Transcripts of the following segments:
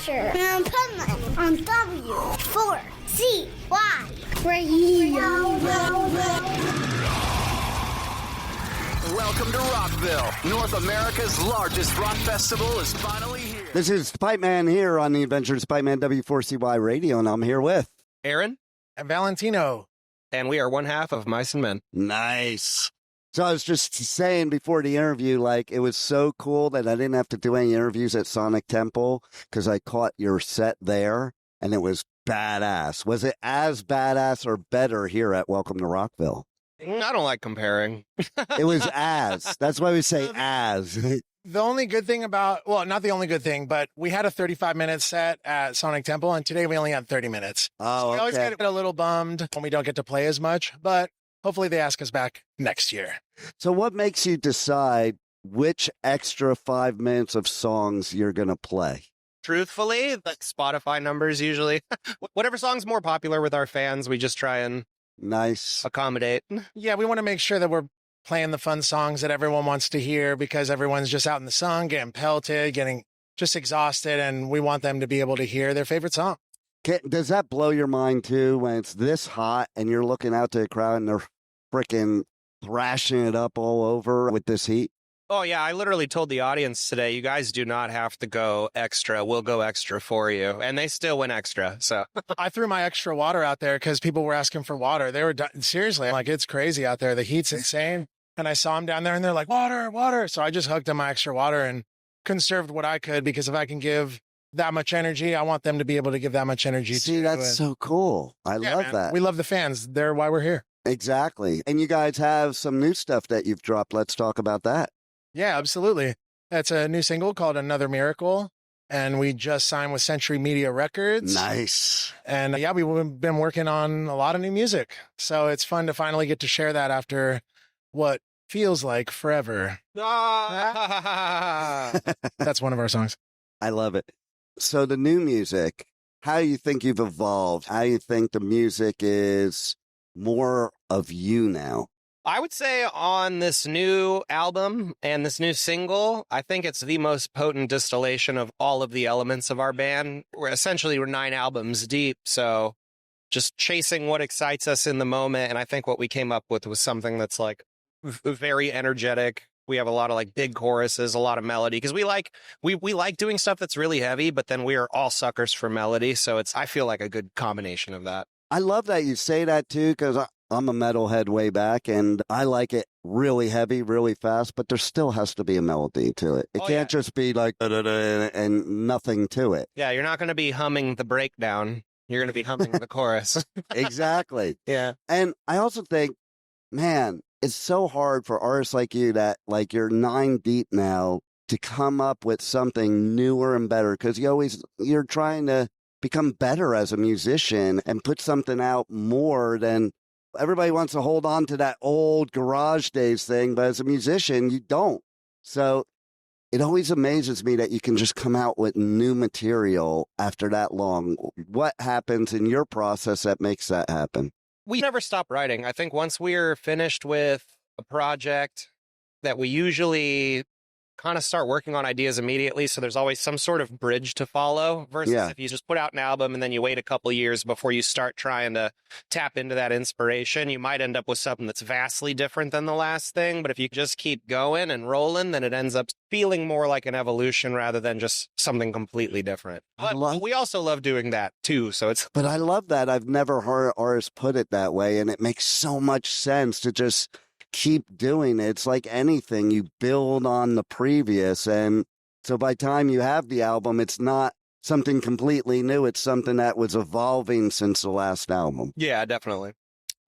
Adventure in Pipeman on W4CY Radio. Welcome to Rockville. North America's largest rock festival is finally here. This is Pipeman here on the Adventures of Pipeman W4CY Radio, and I'm here with Aaron and Valentino. And we are one half of Mice and Men. Nice. So I was just saying before the interview, like, it was so cool that I didn't have to do any interviews at Sonic Temple because I caught your set there, and it was badass. Was it as badass or better here at Welcome to Rockville? I don't like comparing. It was as. That's why we say as. The only good thing about, well, not the only good thing, but we had a 35-minute set at Sonic Temple, and today we only had 30 minutes. Oh, so we always okay. get a little bummed when we don't get to play as much, but hopefully they ask us back next year. So what makes you decide which extra 5 minutes of songs you're going to play? Truthfully, like Spotify numbers usually. Whatever song's more popular with our fans, we just try and Nice. accommodate. Yeah, we want to make sure that we're playing the fun songs that everyone wants to hear because everyone's just out in the sun, getting pelted, getting just exhausted, and we want them to be able to hear their favorite song. Does that blow your mind, too, when it's this hot and you're looking out to the crowd and they're freaking thrashing it up all over with this heat? Oh, yeah, I literally told the audience today, you guys do not have to go extra. We'll go extra for you. And they still went extra, so. I threw my extra water out there because people were asking for water. They were, seriously, I'm like, it's crazy out there. The heat's insane. And I saw them down there and they're like, water, water. So I just hooked them my extra water and conserved what I could because if I can give that much energy, I want them to be able to give that much energy. See, too. that's And so cool. I love man, that. We love the fans. They're why we're here. Exactly. And you guys have some new stuff that you've dropped. Let's talk about that. Yeah, absolutely. That's a new single called Another Miracle. And we just signed with Century Media Records. Nice. And yeah, we've been working on a lot of new music. So it's fun to finally get to share that after what feels like forever. That's one of our songs. I love it. So the new music, how do you think you've evolved? How do you think the music is more of you now? I would say on this new album and this new single, I think it's the most potent distillation of all of the elements of our band. We're 9 albums deep, so just chasing what excites us in the moment. And I think what we came up with was something that's like very energetic. We have a lot of like big choruses, a lot of melody, because we like doing stuff that's really heavy, but then we are all suckers for melody. So I feel like a good combination of that. I love that you say that too, because I'm a metalhead way back, and I like it really heavy, really fast, but there still has to be a melody to it. It can't just be like and nothing to it. Yeah, you're not going to be humming the breakdown. You're going to be humming the chorus. Exactly. Yeah. And I also think, man, it's so hard for artists like you that, like, you're 9 deep now to come up with something newer and better, because you're trying to become better as a musician and put something out more than everybody wants to hold on to that old garage days thing, but as a musician, you don't. So it always amazes me that you can just come out with new material after that long. What happens in your process that makes that happen? We never stop writing. I think once we're finished with a project that we usually kind of start working on ideas immediately. So there's always some sort of bridge to follow versus if you just put out an album and then you wait a couple years before you start trying to tap into that inspiration, you might end up with something that's vastly different than the last thing. But if you just keep going and rolling, then it ends up feeling more like an evolution rather than just something completely different. But we also love doing that too. But I love that. I've never heard artists put it that way, and it makes so much sense to just keep doing it. It's like anything, you build on the previous, and so by the time you have the album, it's not something completely new. It's something that was evolving since the last album. Yeah, definitely.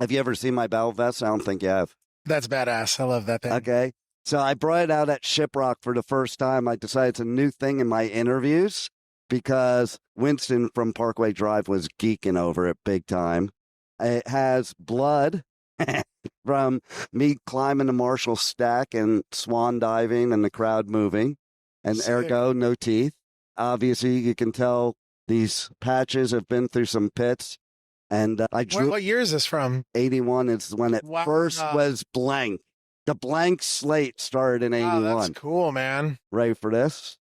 Have you ever seen my battle vest? I don't think you have. That's badass. I love that thing. Okay. So I brought it out at Shiprock for the first time. I decided it's a new thing in my interviews because Winston from Parkway Drive was geeking over it big time. It has blood from me climbing the Marshall stack and swan diving and the crowd moving, and ergo no teeth. Obviously, you can tell these patches have been through some pits. And I drew. What year is this from? 81 is when it first was blank. The blank slate started in 81. That's cool, man. Ready for this?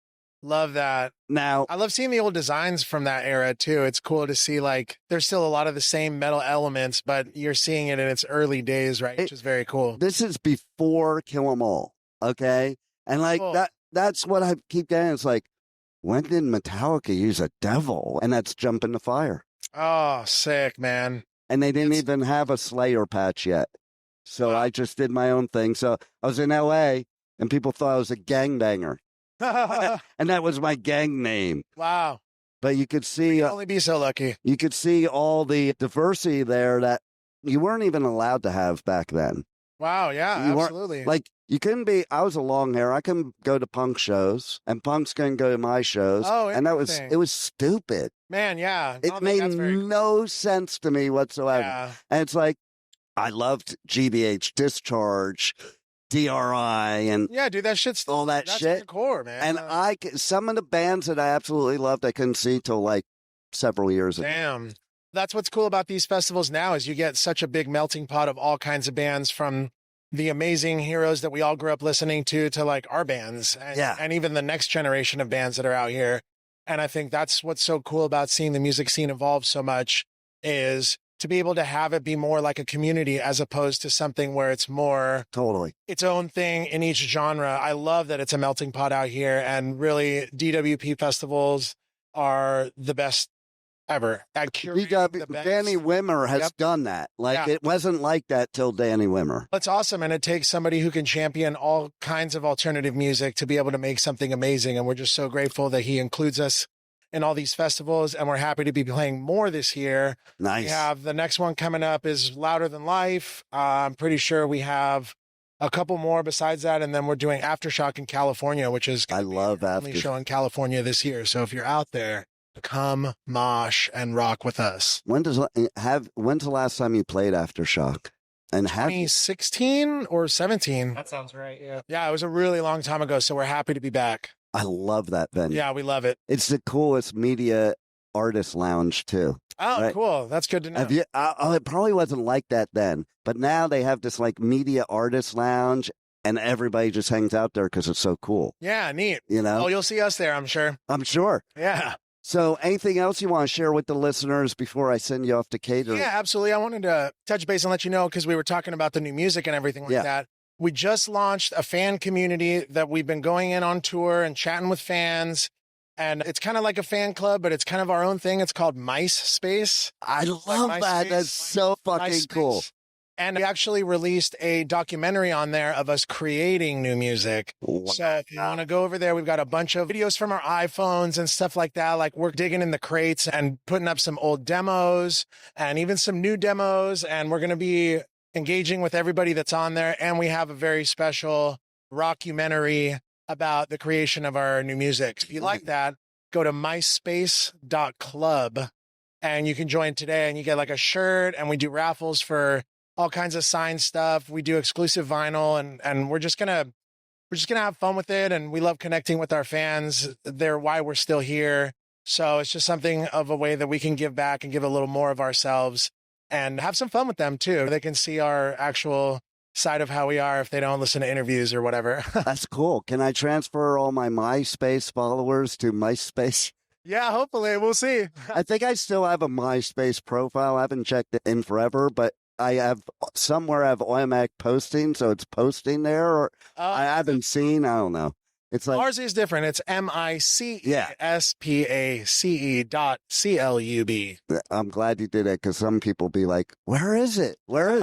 Love that. Now, I love seeing the old designs from that era too. It's cool to see like there's still a lot of the same metal elements, but you're seeing it in its early days, right? Which is very cool. this is before Kill 'Em All, okay? And like Cool. that's what I keep getting. It's like, when did Metallica use a devil? And that's Jump in the Fire. Oh, sick, man. And they didn't It's- even have a Slayer patch yet. So Wow. I just did my own thing. So I was in LA and people thought I was a gangbanger. And that was my gang name. Wow. But you could see You'd only be so lucky. you could see all the diversity there that you weren't even allowed to have back then. Wow. Yeah, You weren't- absolutely. Like you couldn't be. I was a long hair. I couldn't go to punk shows, and punks couldn't go to my shows. Oh, and that was interesting. it was stupid. Man, yeah. I It don't think made that's very cool. no sense to me whatsoever. Yeah. And it's like I loved GBH, Discharge, DRI, and Yeah, dude, that shit's all that that's shit. the core, man. And some of the bands that I absolutely loved, I couldn't see till like several years ago. Damn. That's what's cool about these festivals now is you get such a big melting pot of all kinds of bands from the amazing heroes that we all grew up listening to like our bands and, Yeah. and even the next generation of bands that are out here. And I think that's what's so cool about seeing the music scene evolve so much is to be able to have it be more like a community as opposed to something where it's more Totally. its own thing in each genre. I love that it's a melting pot out here, and really DWP festivals are the best ever at curating the best. Danny Wimmer has Yep. done that. Like Yeah. it wasn't like that till Danny Wimmer. That's awesome. And it takes somebody who can champion all kinds of alternative music to be able to make something amazing. And we're just so grateful that he includes us in all these festivals. And we're happy to be playing more this year. Nice. We have the next one coming up is Louder Than Life. I'm pretty sure we have a couple more besides that. And then we're doing Aftershock in California, which is I love our only After. show in California this year. So if you're out there, come mosh and rock with us. When's the last time you played Aftershock? And have 2016 or 17. That sounds right. Yeah. Yeah, it was a really long time ago. So we're happy to be back. I love that venue. Yeah, we love it. It's the coolest media artist lounge too. Oh, Right. cool. That's good to know. Have you? It probably wasn't like that then, but now they have this like media artist lounge, and everybody just hangs out there because it's so cool. Yeah, neat. You know, Oh, you'll see us there, I'm sure. I'm sure. Yeah. So, anything else you want to share with the listeners before I send you off to catering? Yeah, absolutely. I wanted to touch base and let you know because we were talking about the new music and everything like Yeah. that. We just launched a fan community that we've been going in on tour and chatting with fans. And it's kind of like a fan club, but it's kind of our own thing. It's called Mice Space. I love MySpace. that. That's so fucking MySpace. cool. And we actually released a documentary on there of us creating new music. So if you want to go over there, we've got a bunch of videos from our iPhones and stuff like that. Like we're digging in the crates and putting up some old demos and even some new demos. And we're going to be engaging with everybody that's on there. And we have a very special rockumentary about the creation of our new music. If you like that, go to myspace.club and you can join today and you get like a shirt and we do raffles for all kinds of signed stuff. We do exclusive vinyl and we're just gonna have fun with it. And we love connecting with our fans. They're why we're still here. So it's just something of a way that we can give back and give a little more of ourselves and have some fun with them too. They can see our actual side of how we are if they don't listen to interviews or whatever. That's cool. Can I transfer all my MySpace followers to MySpace? Yeah, hopefully. We'll see. I think I still have a MySpace profile. I haven't checked it in forever, but I have automatic posting, so it's posting there. Or I haven't seen. I don't know. It's like Ours is different. It's MICESPACE.CLUB. I'm glad you did it because some people be like, "Where is it? Where is?"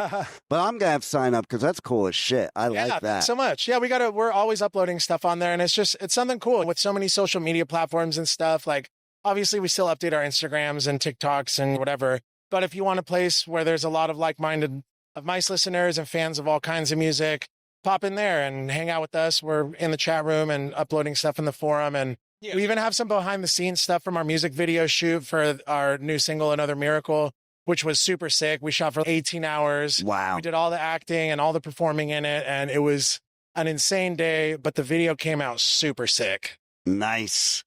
But I'm gonna have to sign up because that's cool as shit. I Yeah, like that. thanks so much. Yeah, we're always uploading stuff on there and it's something cool with so many social media platforms and stuff. Like obviously we still update our Instagrams and TikToks and whatever. But if you want a place where there's a lot of like-minded of Mice listeners and fans of all kinds of music, pop in there and hang out with us. We're in the chat room and uploading stuff in the forum. And we even have some behind the scenes stuff from our music video shoot for our new single, Another Miracle, which was super sick. We shot for 18 hours. Wow. We did all the acting and all the performing in it. And it was an insane day, but the video came out super sick. Nice.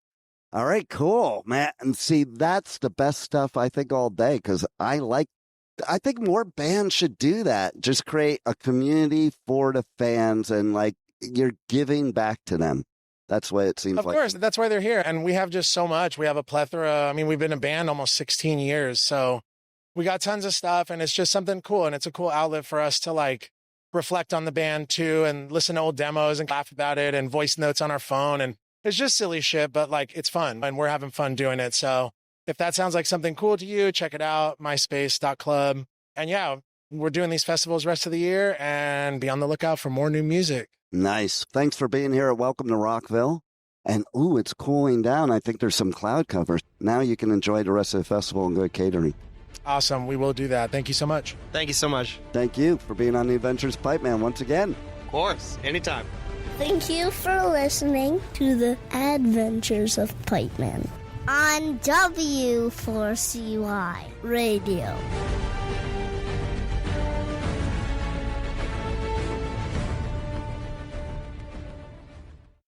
All right, cool, man. And see, that's the best stuff I think all day because I think more bands should do that. Just create a community for the fans and like you're giving back to them. That's why it seems Of course, that's why they're here. And we have just so much. We have a plethora. I mean, we've been a band almost 16 years. So we got tons of stuff, and it's just something cool. And it's a cool outlet for us to like reflect on the band too, and listen to old demos and laugh about it, and voice notes on our phone. And it's just silly shit, but like it's fun, and we're having fun doing it. So if that sounds like something cool to you, check it out, myspace.club. And yeah, we're doing these festivals the rest of the year, and be on the lookout for more new music. Nice. Thanks for being here at Welcome to Rockville. And, ooh, it's cooling down. I think there's some cloud cover. Now you can enjoy the rest of the festival and good catering. Awesome. We will do that. Thank you so much. Thank you so much. Thank you for being on the Adventures of Pipeman once again. Of course. Anytime. Thank you for listening to the Adventures of Pipeman on W4CY Radio.